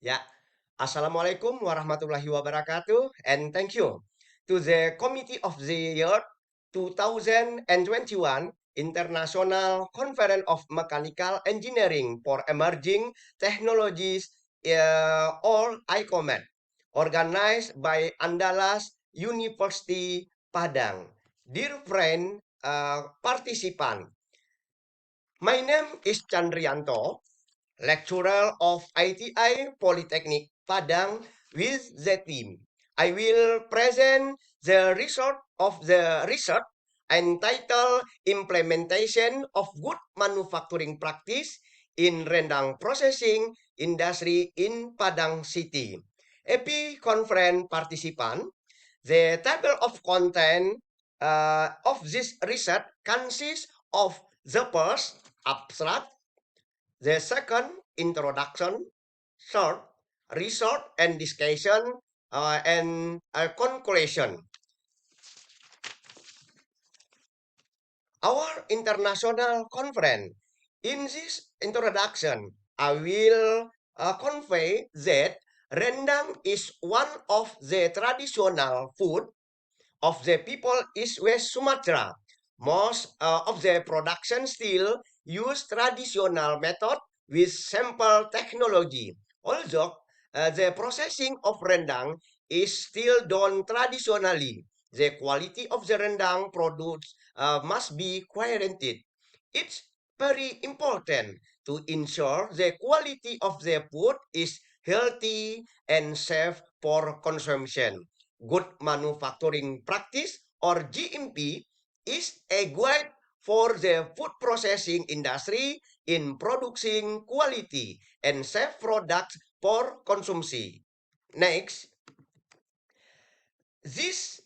Ya, Assalamualaikum warahmatullahi wabarakatuh, and thank you to the Committee of the Year 2021 International Conference of Mechanical Engineering for Emerging Technologies, or ICOMET, organized by Andalas University Padang. Dear friend, participant, my name is Chandrianto, lecturer of ITI Polytechnic Padang with the team. I will present the result of the research entitled Implementation of Good Manufacturing Practice in Rendang Processing Industry in Padang City. EPI conference participant, the table of content of this research consists of the first abstract, the second, introduction, third, result and discussion, and conclusion. Our international conference. In this introduction, I will convey that rendang is one of the traditional food of the people East West Sumatra. Most of the production still use traditional method with sample technology. Although the processing of rendang is still done traditionally, the quality of the rendang produced must be guaranteed. It's very important to ensure the quality of the food is healthy and safe for consumption. Good manufacturing practice or GMP is a guide for the food processing industry in producing quality and safe products for consumption. Next, this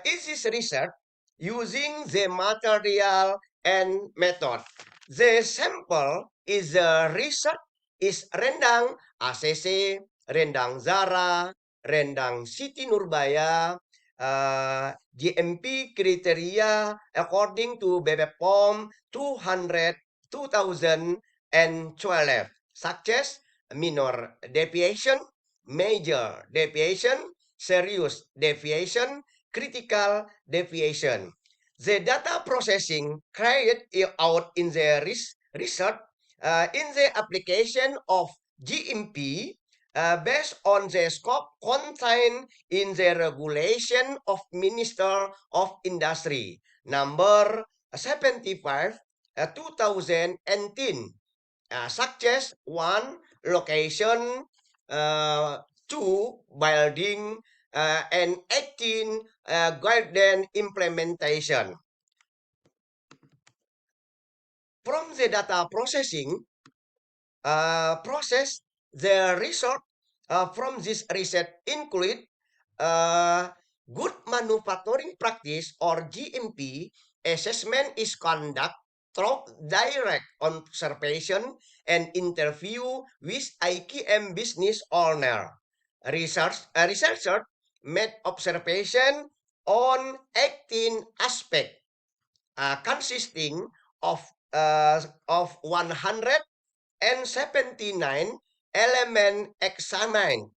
is this research using the material and method. The sample is the research is rendang ACC, rendang Zara, rendang Siti Nurbaya, GMP criteria according to BPOM 200 2012, such as minor deviation, major deviation, serious deviation, critical deviation. The data processing carried out in the research in the application of GMP based on the scope contained in the regulation of Minister of Industry number 75 2010, such as one, location, two, building, and 18, guidance implementation. From the data processing process, the result from this research include good manufacturing practice or GMP assessment is conducted through direct observation and interview with IKM business owner. Researcher made observation on 18 aspects consisting of 179 element examined.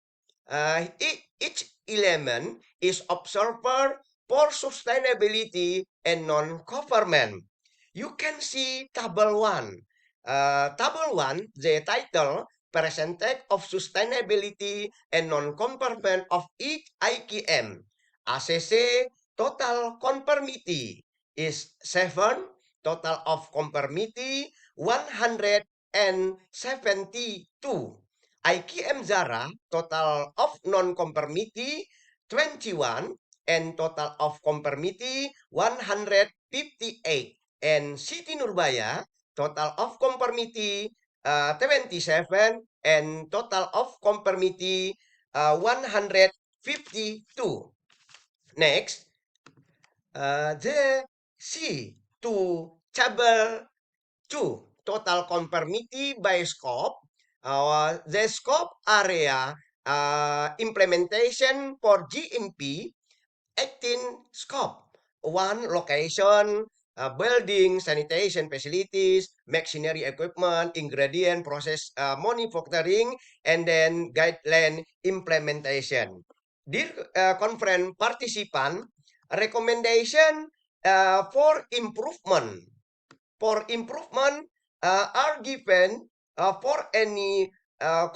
Each element is observed for sustainability and non-government. You can see table 1. Table 1, the title, percentage of sustainability and non-conformance of each IKM. ACC total conformity is 7, total of conformity 172. IKM Zara total of non-conformity 21 and total of conformity 158. And Siti Nurbaya total of conformity 27 and total of conformity 152. Next, the C2 table 2 total conformity by scope. The scope area implementation for GMP 18 scope. 1, location, building, sanitation facilities, machinery equipment, ingredient, process manufacturing, and then guideline implementation. Dear conference participant, recommendation for improvement are given for any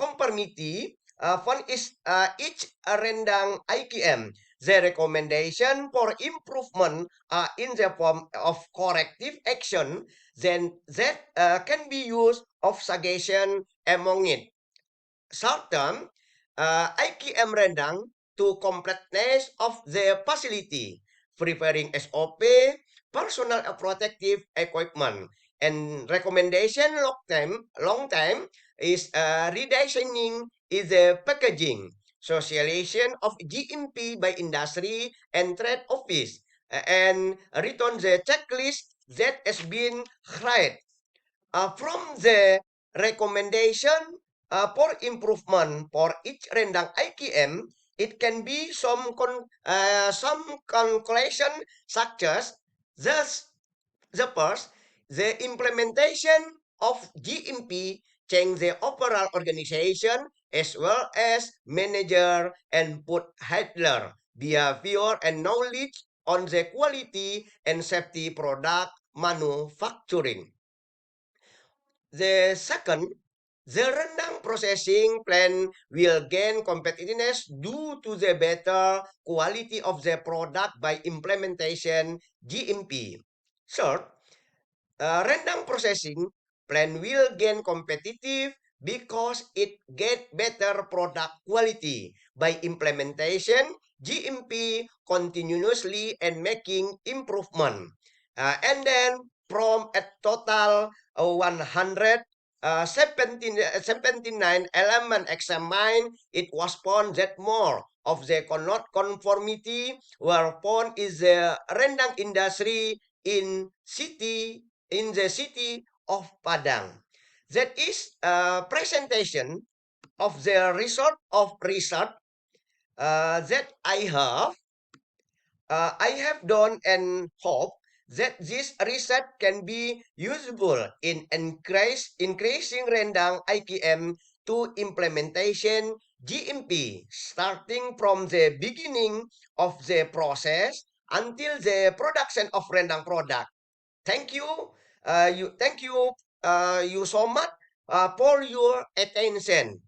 conformity. One is each rendang IKM. The recommendation for improvement in the form of corrective action, then that can be used of suggestion among it. Short term, IKM rendang to completeness of the facility, preparing SOP, personal protective equipment, and recommendation long time is redesigning is the packaging, socialization of GMP by industry and trade office, and return the checklist that has been created from the recommendation for improvement for each rendang IKM. It can be some conclusion such as the first, the implementation of GMP change the overall organization as well as manager and food handler behavior and knowledge on the quality and safety product manufacturing. The second, the rendang processing plant will gain competitiveness due to the better quality of the product by implementation GMP. Third, rendang processing plant will gain competitive because it get better product quality by implementation GMP continuously and making improvement. And then from a total 179 element examined, it was found that more of the not conformity were found is the rendang industry in the city of Padang. That is a presentation of the result of research that I have done and hope that this research can be useful in increasing rendang IKM to implementation GMP, starting from the beginning of the process until the production of rendang product. Thank you, you so much for your attention.